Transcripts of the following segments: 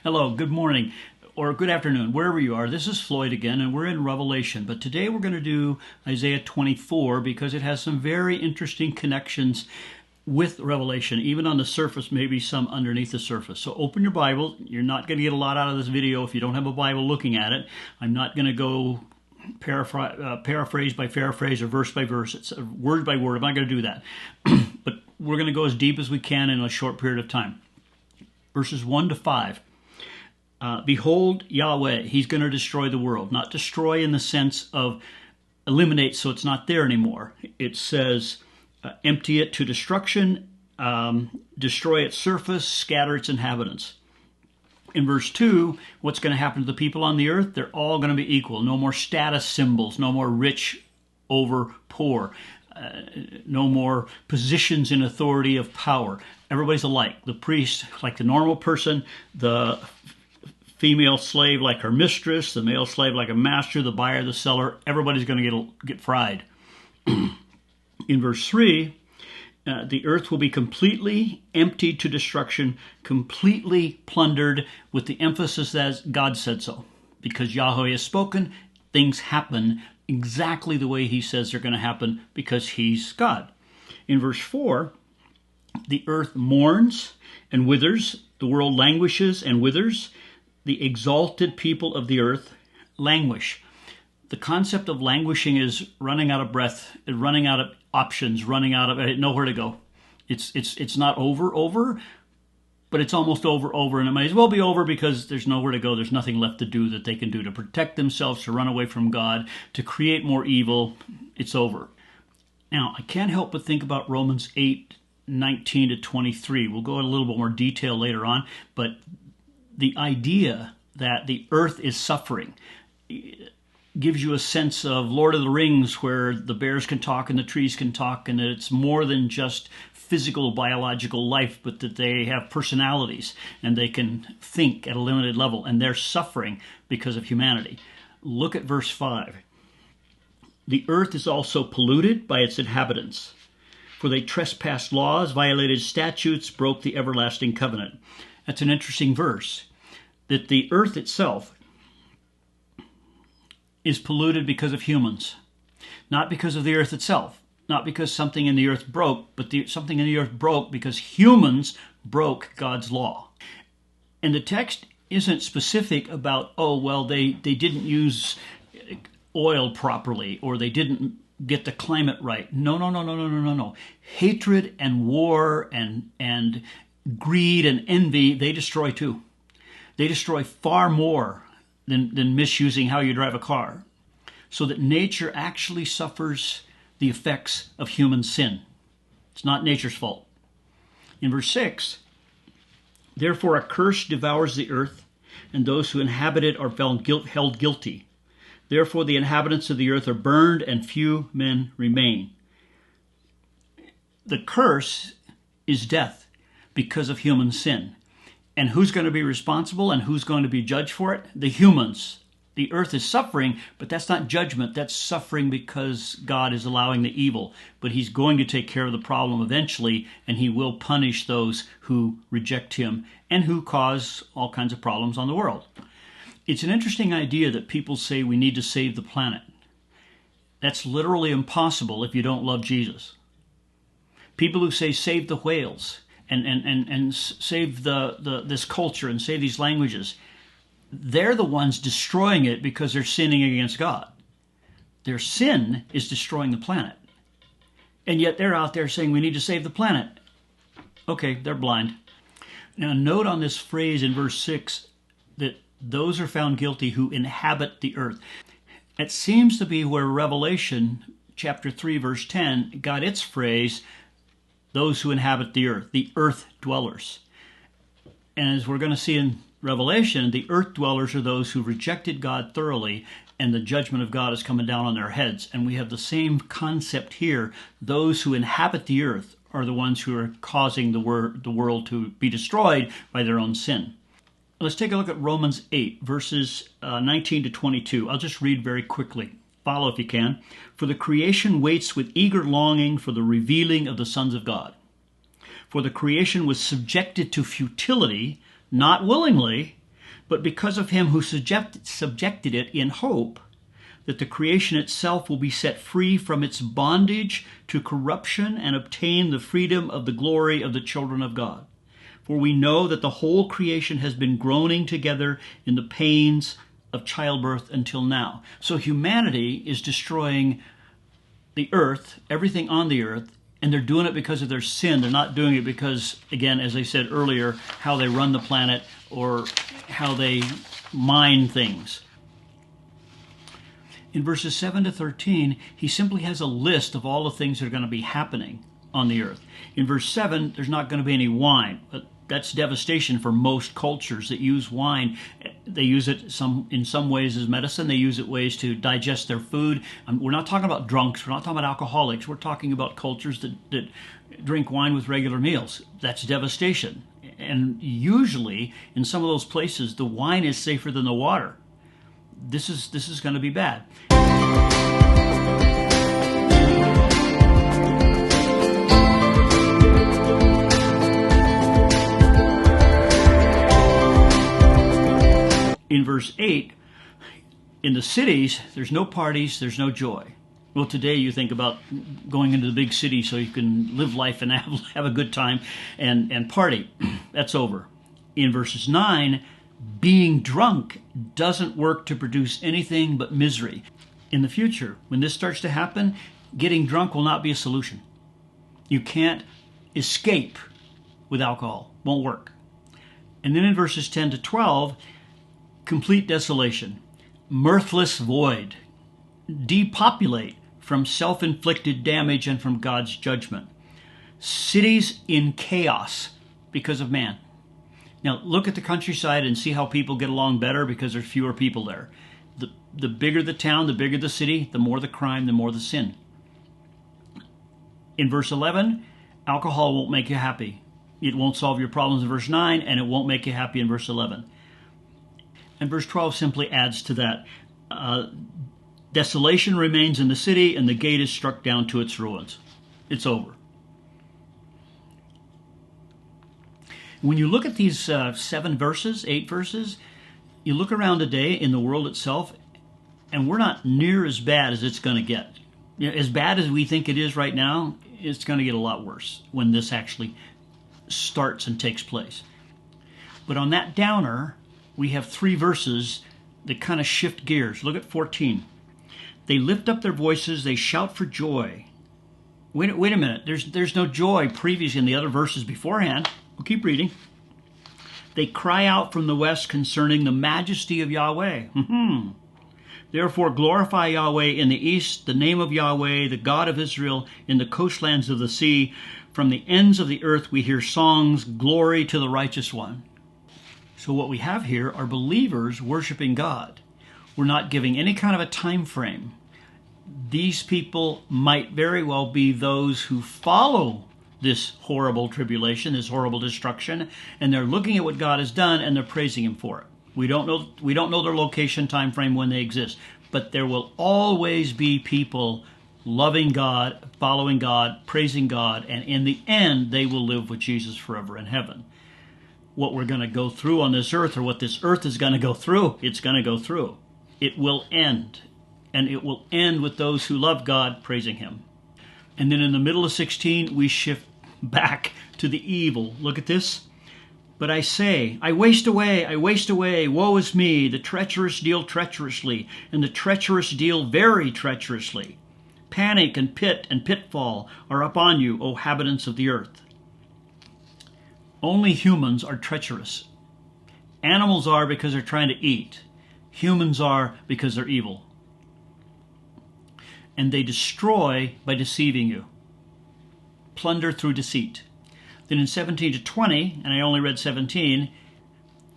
Hello, good morning, or good afternoon, wherever you are. This is Floyd again, and we're in Revelation. But today we're going to do Isaiah 24 because it has some very interesting connections with Revelation, even on the surface, maybe some underneath the surface. So open your Bible. You're not going to get a lot out of this video if you don't have a Bible looking at it. I'm not going to go paraphrase by paraphrase or verse by verse. It's word by word. I'm not going to do that. But we're going to go as deep as we can in a short period of time. Verses 1 to 5. Behold Yahweh, he's going to destroy the world. Not destroy in the sense of eliminate so it's not there anymore. It says empty it to destruction, destroy its surface, scatter its inhabitants. In verse 2, what's going to happen to the people on the earth? They're all going to be equal. No more status symbols, no more rich over poor, no more positions in authority of power. Everybody's alike. The priest, like the normal person, the female slave like her mistress, the male slave like a master, the buyer, the seller. Everybody's going to get fried. In verse 3, the earth will be completely emptied to destruction, completely plundered, with the emphasis that God said so. Because Yahweh has spoken, things happen exactly the way he says they're going to happen because he's God. In verse 4, the earth mourns and withers, the world languishes and withers, the exalted people of the earth languish. The concept of languishing is running out of breath, running out of options, running out of nowhere to go. It's not over, but it's almost over, and it might as well be over because there's nowhere to go. There's nothing left to do that they can do to protect themselves, to run away from God, to create more evil. It's over. Now, I can't help but think about Romans 8:19 to 23. We'll go in a little bit more detail later on, but the idea that the earth is suffering gives you a sense of Lord of the Rings, where the bears can talk and the trees can talk, and that it's more than just physical, biological life, but that they have personalities and they can think at a limited level, and they're suffering because of humanity. Look at verse 5. The earth is also polluted by its inhabitants, for they trespassed laws, violated statutes, broke the everlasting covenant. That's an interesting verse, that the earth itself is polluted because of humans, not because of the earth itself, not because something in the earth broke, but something in the earth broke because humans broke God's law. And the text isn't specific about, oh, well, they didn't use oil properly, or they didn't get the climate right. No. Hatred and war and greed and envy, they destroy too. They destroy far more than misusing how you drive a car. So that nature actually suffers the effects of human sin. It's not nature's fault. In verse 6, therefore a curse devours the earth, and those who inhabit it are held guilty. Therefore the inhabitants of the earth are burned, and few men remain. The curse is death because of human sin. And who's going to be responsible and who's going to be judged for it? The humans. The earth is suffering, but that's not judgment. That's suffering because God is allowing the evil. But he's going to take care of the problem eventually, and he will punish those who reject him and who cause all kinds of problems on the world. It's an interesting idea that people say we need to save the planet. That's literally impossible if you don't love Jesus. People who say save the whales and save this culture and save these languages, they're the ones destroying it because they're sinning against God. Their sin is destroying the planet. And yet they're out there saying we need to save the planet. Okay, they're blind. Now note on this phrase in verse 6 that those are found guilty who inhabit the earth. It seems to be where Revelation chapter 3 verse 10 got its phrase, those who inhabit the earth dwellers. And as we're going to see in Revelation, the earth dwellers are those who rejected God thoroughly, and the judgment of God is coming down on their heads. And we have the same concept here. Those who inhabit the earth are the ones who are causing the world to be destroyed by their own sin. Let's take a look at Romans 8, verses 19 to 22. I'll just read very quickly. Follow if you can. For the creation waits with eager longing for the revealing of the sons of God. For the creation was subjected to futility, not willingly, but because of him who subjected it in hope that the creation itself will be set free from its bondage to corruption and obtain the freedom of the glory of the children of God. For we know that the whole creation has been groaning together in the pains of childbirth until now. So humanity is destroying the earth, everything on the earth, and they're doing it because of their sin. They're not doing it because, again, as I said earlier, how they run the planet or how they mine things. In verses 7 to 13, he simply has a list of all the things that are going to be happening on the earth. In verse 7, there's not going to be any wine. But that's devastation for most cultures that use wine. They use it in some ways as medicine. They use it ways to digest their food. We're not talking about drunks. We're not talking about alcoholics. We're talking about cultures that drink wine with regular meals. That's devastation. And usually, in some of those places, the wine is safer than the water. This is going to be bad. In verse 8, in the cities, there's no parties, there's no joy. Well, today you think about going into the big city so you can live life and have a good time and party. That's over. In verses 9, being drunk doesn't work to produce anything but misery. In the future, when this starts to happen, getting drunk will not be a solution. You can't escape with alcohol. Won't work. And then in verses 10 to 12, complete desolation, mirthless void, depopulate from self-inflicted damage and from God's judgment. Cities in chaos because of man. Now, look at the countryside and see how people get along better because there's fewer people there. The bigger the town, the bigger the city, the more the crime, the more the sin. In verse 11, alcohol won't make you happy. It won't solve your problems in verse 9, and it won't make you happy in verse 11. And verse 12 simply adds to that. Desolation remains in the city, and the gate is struck down to its ruins. It's over. When you look at these 8 verses, you look around today in the world itself, and we're not near as bad as it's going to get. You know, as bad as we think it is right now, it's going to get a lot worse when this actually starts and takes place. But on that downer, we have 3 verses that kind of shift gears. Look at 14. They lift up their voices, they shout for joy. Wait a minute, there's no joy previous in the other verses beforehand. We'll keep reading. They cry out from the west concerning the majesty of Yahweh. Therefore glorify Yahweh in the east, the name of Yahweh, the God of Israel, in the coastlands of the sea. From the ends of the earth we hear songs, glory to the righteous one. So what we have here are believers worshiping God. We're not giving any kind of a time frame. These people might very well be those who follow this horrible tribulation, this horrible destruction, and they're looking at what God has done and they're praising Him for it. We don't know their location, time frame when they exist, but there will always be people loving God, following God, praising God, and in the end they will live with Jesus forever in heaven. What we're going to go through on this earth, or what this earth is going to go through, it's going to go through. It will end, and it will end with those who love God praising Him. And then in the middle of 16, we shift back to the evil. Look at this. But I say, I waste away, woe is me. The treacherous deal treacherously, and the treacherous deal very treacherously. Panic and pit and pitfall are upon you, O inhabitants of the earth. Only humans are treacherous. Animals are because they're trying to eat. Humans are because they're evil. And they destroy by deceiving you. Plunder through deceit. Then in 17 to 20, and I only read 17,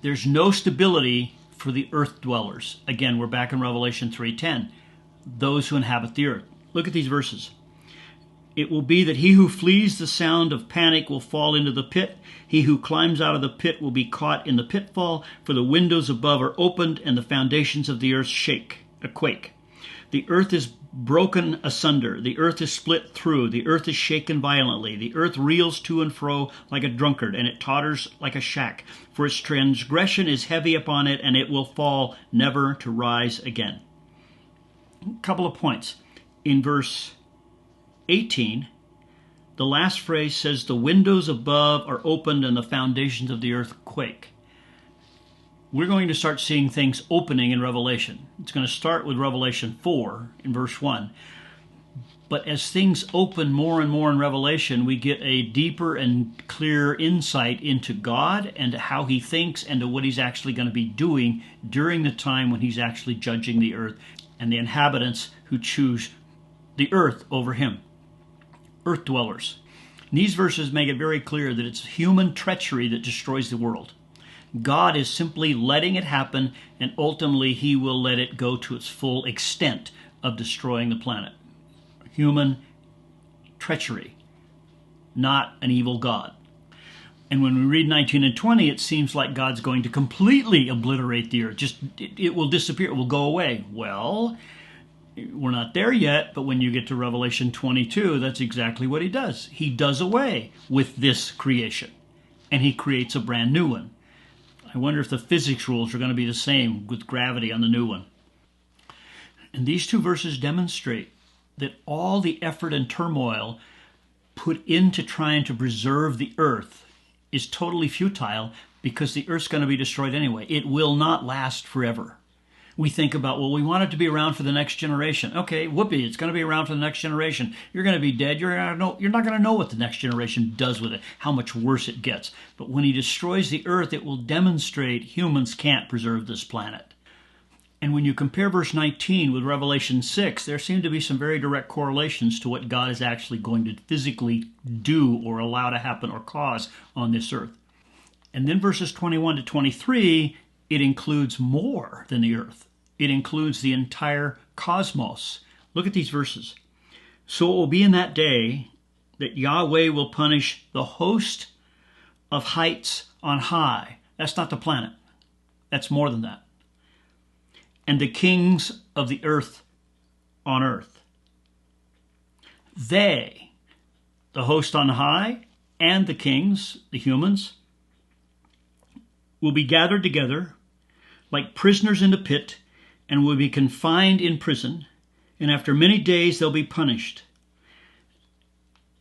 there's no stability for the earth dwellers. Again, we're back in Revelation 3:10. Those who inhabit the earth. Look at these verses. It will be that he who flees the sound of panic will fall into the pit. He who climbs out of the pit will be caught in the pitfall, for the windows above are opened and the foundations of the earth quake. The earth is broken asunder. The earth is split through. The earth is shaken violently. The earth reels to and fro like a drunkard, and it totters like a shack. For its transgression is heavy upon it, and it will fall, never to rise again. A couple of points. In verse 18, the last phrase says, the windows above are opened and the foundations of the earth quake. We're going to start seeing things opening in Revelation. It's going to start with Revelation 4 in verse 1. But as things open more and more in Revelation, we get a deeper and clearer insight into God and to how he thinks and to what he's actually going to be doing during the time when he's actually judging the earth and the inhabitants who choose the earth over him. Earth dwellers. And these verses make it very clear that it's human treachery that destroys the world. God is simply letting it happen, and ultimately he will let it go to its full extent of destroying the planet. Human treachery, not an evil God. And when we read 19 and 20, it seems like God's going to completely obliterate the earth. It will disappear, it will go away. Well, we're not there yet, but when you get to Revelation 22, that's exactly what he does. He does away with this creation, and he creates a brand new one. I wonder if the physics rules are going to be the same with gravity on the new one. And these two verses demonstrate that all the effort and turmoil put into trying to preserve the earth is totally futile because the earth's going to be destroyed anyway. It will not last forever. We think about, well, we want it to be around for the next generation. Okay, whoopee, it's going to be around for the next generation. You're going to be dead. You're not going to know what the next generation does with it, how much worse it gets. But when he destroys the earth, it will demonstrate humans can't preserve this planet. And when you compare verse 19 with Revelation 6, there seem to be some very direct correlations to what God is actually going to physically do or allow to happen or cause on this earth. And then verses 21 to 23, it includes more than the earth. It includes the entire cosmos. Look at these verses. So it will be in that day that Yahweh will punish the host of heights on high. That's not the planet. That's more than that. And the kings of the earth on earth. They, the host on high and the kings, the humans, will be gathered together like prisoners in a pit, and will be confined in prison, and after many days they'll be punished.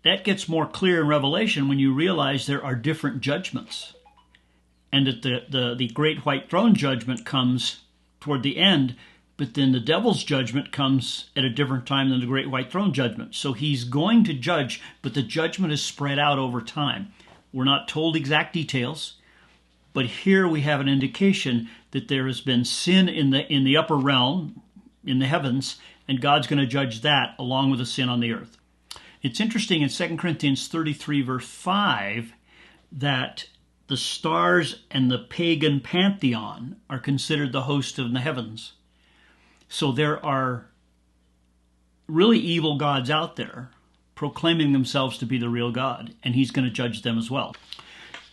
That gets more clear in Revelation when you realize there are different judgments, and that the great white throne judgment comes toward the end, but then the devil's judgment comes at a different time than the great white throne judgment. So he's going to judge, but the judgment is spread out over time. We're not told exact details, but here we have an indication that there has been sin in the upper realm, in the heavens, and God's going to judge that along with the sin on the earth. It's interesting in 2 Corinthians 33, verse 5, that the stars and the pagan pantheon are considered the host of the heavens. So there are really evil gods out there proclaiming themselves to be the real God, and he's going to judge them as well.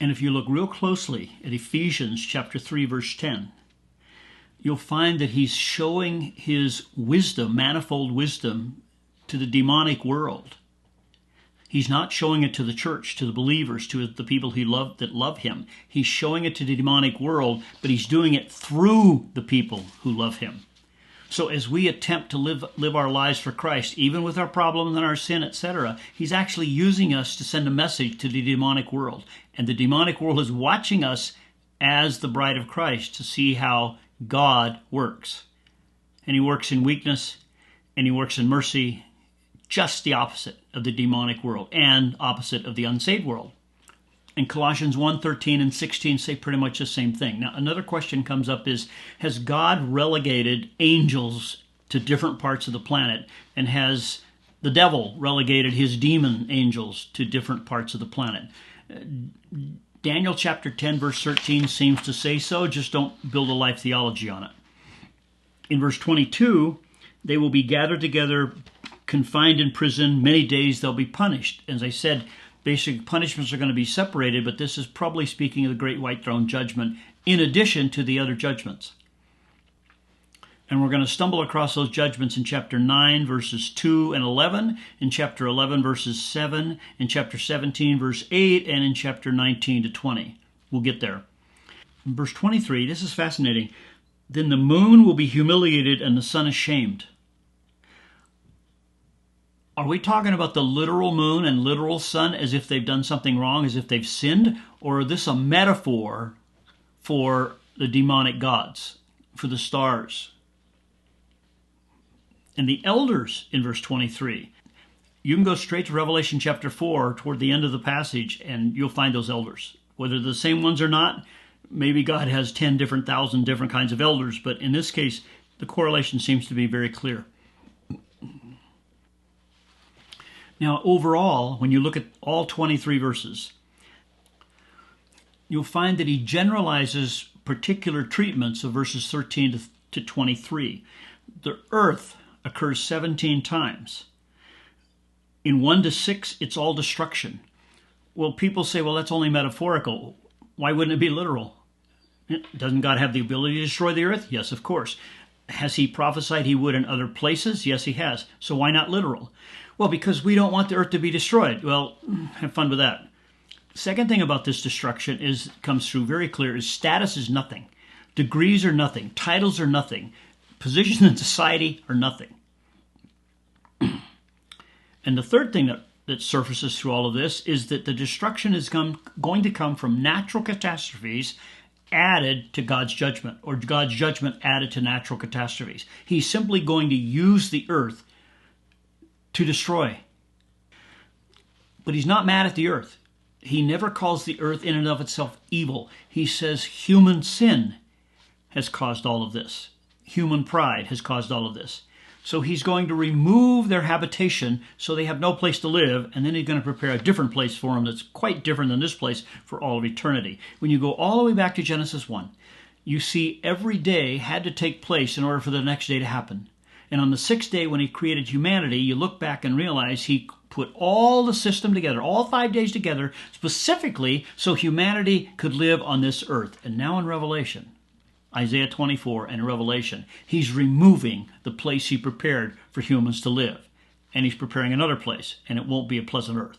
And if you look real closely at Ephesians chapter 3, verse 10, you'll find that he's showing his wisdom, manifold wisdom, to the demonic world. He's not showing it to the church, to the believers, to the people that love him. He's showing it to the demonic world, but he's doing it through the people who love him. So as we attempt to live our lives for Christ, even with our problems and our sin, etc., he's actually using us to send a message to the demonic world. And the demonic world is watching us as the bride of Christ to see how God works. And he works in weakness, and he works in mercy, just the opposite of the demonic world and opposite of the unsaved world. And Colossians 1:13 and 16 say pretty much the same thing. Now, another question comes up is, has God relegated angels to different parts of the planet? And has the devil relegated his demon angels to different parts of the planet? Daniel chapter 10, verse 13 seems to say so. Just don't build a life theology on it. In verse 22, they will be gathered together, confined in prison. Many days they'll be punished. As I said, basic punishments are going to be separated, but this is probably speaking of the great white throne judgment in addition to the other judgments. And we're going to stumble across those judgments in chapter 9, verses 2 and 11, in chapter 11, verses 7, in chapter 17, verse 8, and in chapter 19 to 20. We'll get there. In verse 23, this is fascinating. Then the moon will be humiliated and the sun ashamed. Are we talking about the literal moon and literal sun as if they've done something wrong, as if they've sinned? Or is this a metaphor for the demonic gods, for the stars? And the elders in verse 23. You can go straight to Revelation chapter 4 toward the end of the passage and you'll find those elders. Whether they're the same ones or not, maybe God has 10,000 different kinds of elders, but in this case, the correlation seems to be very clear. Now, overall, when you look at all 23 verses, you'll find that he generalizes particular treatments of verses 13 to 23. The earth occurs 17 times. In 1 to 6, it's all destruction. Well, people say, well, that's only metaphorical. Why wouldn't it be literal? Doesn't God have the ability to destroy the earth? Yes, of course. Has he prophesied he would in other places? Yes, he has. So why not literal? Well, because we don't want the earth to be destroyed. Well, have fun with that. Second thing about this destruction comes through very clear is status is nothing. Degrees are nothing. Titles are nothing. Positions in society are nothing. And the third thing that surfaces through all of this is that the destruction is going to come from natural catastrophes added to God's judgment, or God's judgment added to natural catastrophes. He's simply going to use the earth to destroy. But he's not mad at the earth. He never calls the earth in and of itself evil. He says human sin has caused all of this. Human pride has caused all of this. So he's going to remove their habitation so they have no place to live, and then he's going to prepare a different place for them that's quite different than this place for all of eternity. When you go all the way back to Genesis 1, you see every day had to take place in order for the next day to happen. And on the sixth day when he created humanity, you look back and realize he put all the system together, all 5 days together, specifically so humanity could live on this earth. And now in Revelation, Isaiah 24 and Revelation, he's removing the place he prepared for humans to live. And he's preparing another place, and it won't be a pleasant earth.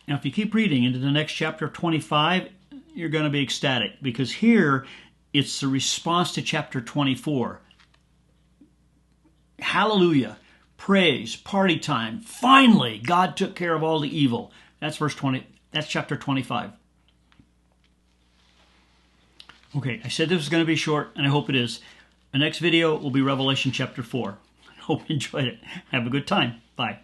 Now, if you keep reading into the next chapter of 25, you're going to be ecstatic, because here it's the response to chapter 24. Hallelujah. Praise, party time. Finally, God took care of all the evil. That's verse 20. That's chapter 25. Okay, I said this was going to be short, and I hope it is. The next video will be Revelation chapter 4. I hope you enjoyed it. Have a good time. Bye.